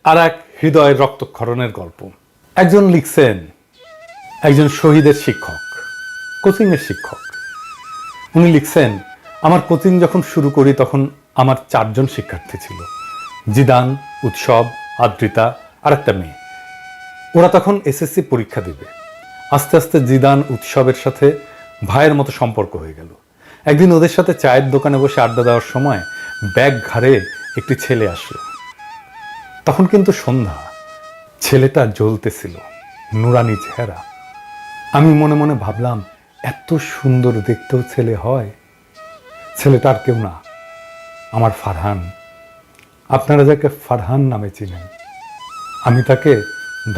আর এক হৃদয়ের রক্তক্ষরণের গল্প। একজন লিখছেন, একজন শহীদের শিক্ষক, কোচিংয়ের শিক্ষক। উনি লিখছেন, আমার কোচিং যখন শুরু করি তখন আমার 4 জন শিক্ষার্থী ছিল, জিদান, উৎসব, আদ্রিতা আর একটা মেয়ে। ওরা তখন এসএসসি পরীক্ষা দিবে। আস্তে আস্তে জিদান উৎসবের সাথে ভাইয়ের মতো সম্পর্ক হয়ে গেল। একদিন ওদের সাথে চায়ের দোকানে বসে আড্ডা দেওয়ার সময় ব্যাগ ঘাড়ে একটি ছেলে আসলো। তখন কিন্তু সন্ধ্যা, ছেলেটা জ্বলতেছিল, নুরানি চেহারা। আমি মনে মনে ভাবলাম, এত সুন্দর দেখতেও ছেলে হয়? ছেলেটা আর কেউ না, আমার ফারহান। আপনারা যাকে ফারহান নামে চিনেন, আমি তাকে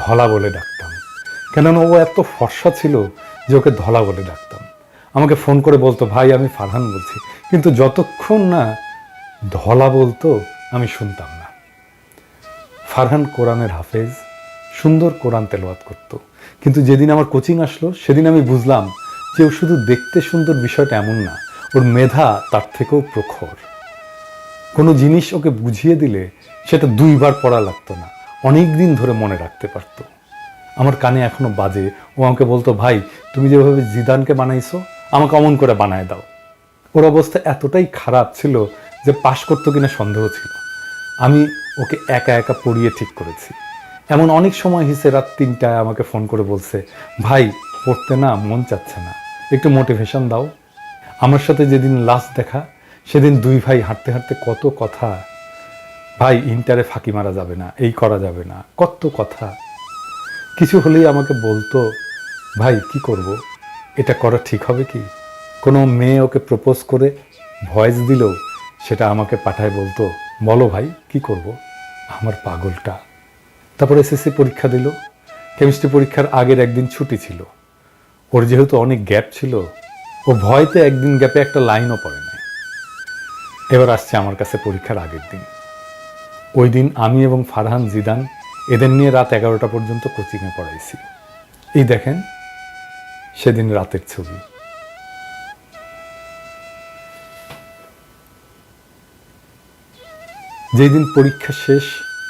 ধলা বলে ডাকতাম। কেননা ও এত ফর্সা ছিল যে ওকে ধলা বলে ডাকতাম। আমাকে ফোন করে বলতো, ভাই আমি ফারহান বলছি, কিন্তু যতক্ষণ না ধলা বলতো আমি শুনতাম না। ফারহান কোরআনের হাফেজ, সুন্দর কোরআন তেলাওয়াত করত। কিন্তু যেদিন আমার কোচিং আসলো সেদিন আমি বুঝলাম যে ও শুধু দেখতে সুন্দর বিষয়টা এমন না, ওর মেধা তার থেকেও প্রখর। কোনো জিনিস ওকে বুঝিয়ে দিলে সেটা 2 বার পড়া লাগতো না, অনেক দিন ধরে মনে রাখতে পারত। আমার কানে এখনো বাজে, ও আমাকে বলতো, ভাই তুমি যেভাবে জিদানকে বানাইছো আমাকে অমন করে বানায় দাও। ওর অবস্থা এতটাই খারাপ ছিল যে পাশ করতো কিনা সন্দেহ ছিল। আমি ওকে একা একা পড়িয়ে ঠিক করেছি। এমন অনেক সময় হিসে রাত 3টায় আমাকে ফোন করে বলছে, ভাই পড়তে না মন চাচ্ছে না, একটু মোটিভেশন দাও। আমার সাথে যেদিন লাস্ট দেখা সেদিন 2 ভাই হাঁটতে হাঁটতে কত কথা, ভাই ইন্টারে ফাঁকি মারা যাবে না, এই করা যাবে না, কত কথা। কিছু হলেই আমাকে বলতো, ভাই কি করব, এটা করা ঠিক হবে কি? কোনো মেয়ে ওকে প্রপোজ করে ভয়েস দিল, সেটা আমাকে পাঠায় বলতো, বলো ভাই কি করব। আমার পাগলটা। তারপর এসএসসি পরীক্ষা দিল। কেমিস্ট্রি পরীক্ষার আগের একদিন ছুটি ছিল। ওর যেহেতু অনেক গ্যাপ ছিল, ও ভয়তে একদিন গ্যাপে একটা লাইনও পড়ে নাই। এবার আসছে আমার কাছে পরীক্ষার আগের দিন। ওই দিন আমি এবং ফারহান, জিদান এদের নিয়ে রাত 11টা পর্যন্ত কোচিংয়ে পড়াইছি। এই দেখেন সেদিন রাতের ছবি। যেই দিন পরীক্ষা শেষ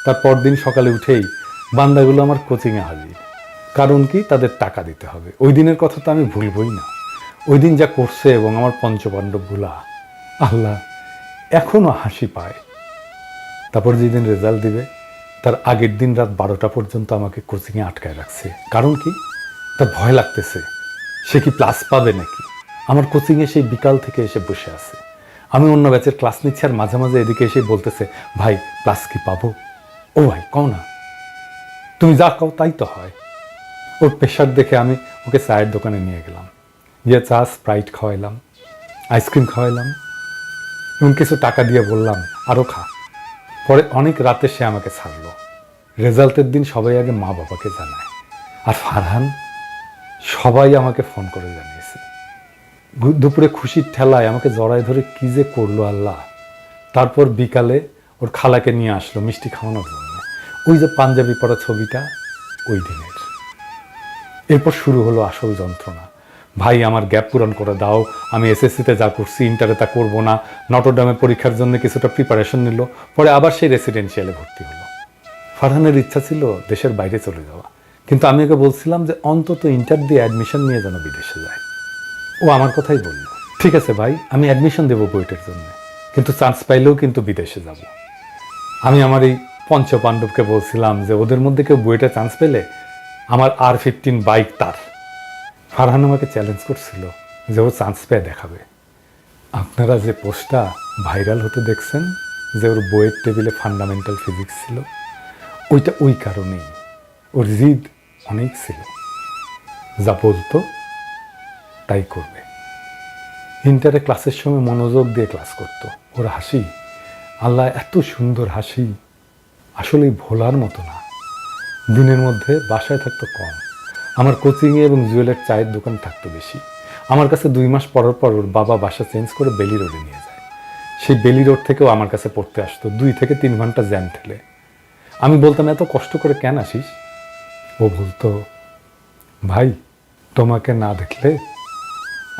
তার পরদিন সকালে উঠেই বান্দাগুলো আমার কোচিংয়ে হাজির। কারণ কি, তাদের টাকা দিতে হবে। ওই দিনের কথা তো আমি ভুলবই না। ওই দিন যা করছে এবং আমার পঞ্চপাণ্ডবগুলা, আল্লাহ এখনো হাসি পায়। তারপর যেদিন রেজাল্ট দিবে তার আগের দিন রাত 12টা পর্যন্ত আমাকে কোচিংয়ে আটকায় রাখছে। কারণ কি, তার ভয় লাগতেছে সে কি প্লাস পাবে নাকি। আমার কোচিংয়ে সেই বিকাল থেকে এসে বসে আছে। আমি অন্য ব্যাচের ক্লাস নিচ্ছি আর মাঝে মাঝে এদিকে এসে বলতেছে, ভাই প্লাস কি পাবো? ও ভাই কও না, তুমি যা কও তাই তো হয়। ওর প্রেশার দেখে আমি ওকে চায়ের দোকানে নিয়ে গেলাম, গিয়ে চা স্প্রাইট খাওয়াইলাম, আইসক্রিম খাওয়াইলাম এবং কিছু টাকা দিয়ে বললাম আরও খা। পরে অনেক রাতে সে আমাকে ছাড়লো। রেজাল্টের দিন সবাই আগে মা বাবাকে জানায়, আর ফারহান সবাই আমাকে ফোন করে জানিয়েছে। দুপুরে খুশির ঠেলায় আমাকে জড়ায় ধরে কি যে করলো আল্লাহ। তারপর বিকালে ওর খালাকে নিয়ে আসলো মিষ্টি খাওয়ানোর জন্য। ওই যে পাঞ্জাবি পরা ছবিটা ওই দিনের। এরপর শুরু হলো আসল যন্ত্রণা। ভাই আমার গ্যাপ পূরণ করে দাও, আমি এসএসসিতে যা করছি ইন্টারে তা করবো না। নটরডেমে পরীক্ষার জন্য কিছুটা প্রিপারেশন নিল, পরে আবার সেই রেসিডেন্সিয়ালে ভর্তি হলো। ফারহানের ইচ্ছা ছিল দেশের বাইরে চলে যাওয়া, কিন্তু আমি ওকে বলছিলাম যে অন্তত ইন্টার দিয়ে অ্যাডমিশন নিয়ে যেন বিদেশে যায়। ও আমার কথাই বলল, ঠিক আছে ভাই আমি অ্যাডমিশন দেবো বুয়েটের জন্য, কিন্তু চান্স পাইলেও কিন্তু বিদেশে যাব। আমি আমার এই পঞ্চপাণ্ডবকে বলছিলাম যে ওদের মধ্যে কেউ বুয়েটে চান্স পেলে আমার R15 বাইক তার। ফারহান আমাকে চ্যালেঞ্জ করছিল যে ও চান্স পেয়ে দেখাবে। আপনারা যে পোস্টটা ভাইরাল হতে দেখছেন যে ওর বইয়ের টেবিলে ফান্ডামেন্টাল ফিজিক্স ছিল, ওইটা ওই কারণেই। ওর জিদ অনেক ছিল, যা বলতো তাই করবে। ইন্টারে ক্লাসের সময় মনোযোগ দিয়ে ক্লাস করতো। ওর হাসি, আল্লাহ এত সুন্দর হাসি, আসলেই ভোলার মতো না। দিনের মধ্যে বাসায় থাকতো কম, আমার কোচিংয়ে এবং জুয়েলের চায়ের দোকান থাকতো বেশি। আমার কাছে 2 মাস পর পর ওর বাবা বাসা চেঞ্জ করে বেলি রোডে নিয়ে যায়। সেই বেলি রোড থেকেও আমার কাছে পড়তে আসতো 2 থেকে 3 ঘন্টা জ্যাম ঠেলে। আমি বলতাম এত কষ্ট করে কেন আসিস? ও বলতো, ভাই তোমাকে না দেখলে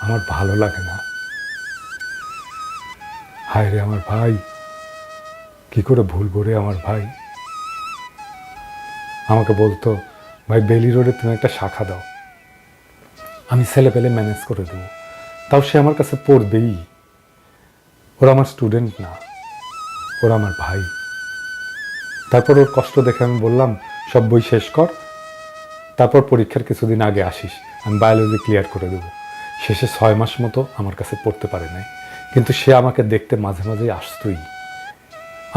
আমার ভালো লাগে না। হায় রে আমার ভাই, কি করে ভুলবো রে আমার ভাই। আমাকে বলতো, ভাই বেলি রোডে তুমি একটা শাখা দাও, আমি ছেলে পেলে ম্যানেজ করে দেবো। তাও সে আমার কাছে পড়বেই। ওরা আমার স্টুডেন্ট না, ওরা আমার ভাই। তারপর ওর কষ্ট দেখে আমি বললাম, সব বই শেষ কর, তারপর পরীক্ষার কিছুদিন আগে আসিস, আমি বায়োলজি ক্লিয়ার করে দেবো। শেষে 6 মাস মতো আমার কাছে পড়তে পারে নাই, কিন্তু সে আমাকে দেখতে মাঝে মাঝেই আসতোই।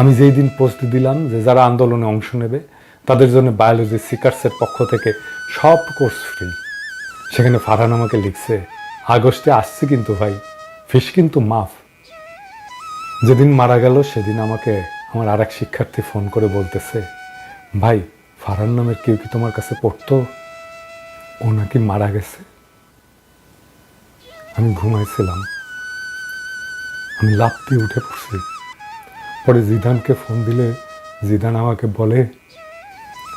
আমি যেই দিন পোস্ট দিলাম যে যারা আন্দোলনে অংশ নেবে তাদের জন্য বায়োলজি সিকার্সের পক্ষ থেকে সব কোর্স ফ্রি, সেখানে ফারহান আমাকে লিখছে, আগস্টে আসছি কিন্তু ভাই, ফিস কিন্তু মাফ। যেদিন মারা গেল সেদিন আমাকে আমার আরেক শিক্ষার্থী ফোন করে বলতেছে, ভাই ফারহান নামের কেউ কি তোমার কাছে পড়তো? ও নাকি মারা গেছে। আমি ঘুমাইছিলাম, আমি লাফ দিয়ে উঠে পড়ছি। পরে জিদানকে ফোন দিলে জিদান আমাকে বলে,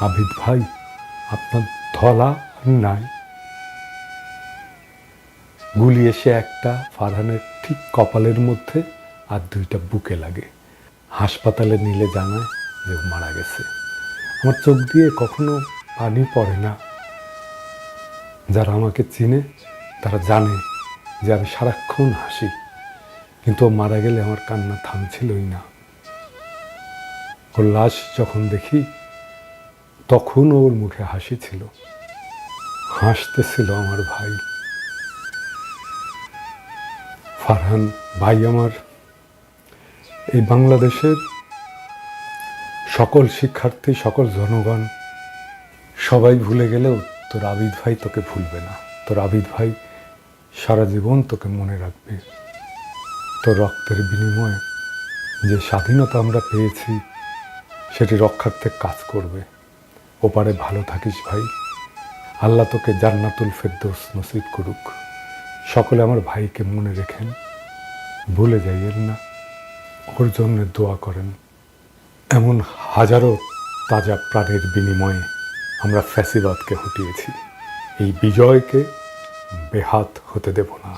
আবিদ ভাই আপনার ধলা নাই। গুলি এসে একটা ফারহানের ঠিক কপালের মধ্যে আর 2টা বুকে লাগে। হাসপাতালে নিলে জানায় যে ও মারা গেছে। আমার চোখ দিয়ে কখনো পানি পড়ে না। যারা আমাকে চিনে তারা জানে যে আমি সারাক্ষণ হাসি, কিন্তু ও মারা গেলে আমার কান্না থামছিলই না। ওর লাশ যখন দেখি তখন ওর মুখে হাসি ছিল, হাসতেছিল আমার ভাই। ফারহান ভাই আমার এই বাংলাদেশের সকল শিক্ষার্থী, সকল জনগণ সবাই ভুলে গেলেও তোর আবিদ ভাই তোকে ভুলবে না। তোর আবিদ ভাই সারা জীবন তোকে মনে রাখবে। তোর রক্তের বিনিময়ে যে স্বাধীনতা আমরা পেয়েছি সেটি রক্ষার্থে কাজ করবে। ওপারে ভালো থাকিস ভাই, আল্লাহ তোকে জান্নাতুল ফেরদৌস নসিব করুক। সকলে আমার ভাইকে মনে রেখেন, ভুলে যাইয়েন না, ওর জন্য দোয়া করেন। এমন হাজারো তাজা প্রাণের বিনিময়ে আমরা ফ্যাসিবাদকে হটিয়েছি। এই বিজয়কে বেহাত হতে দেব না।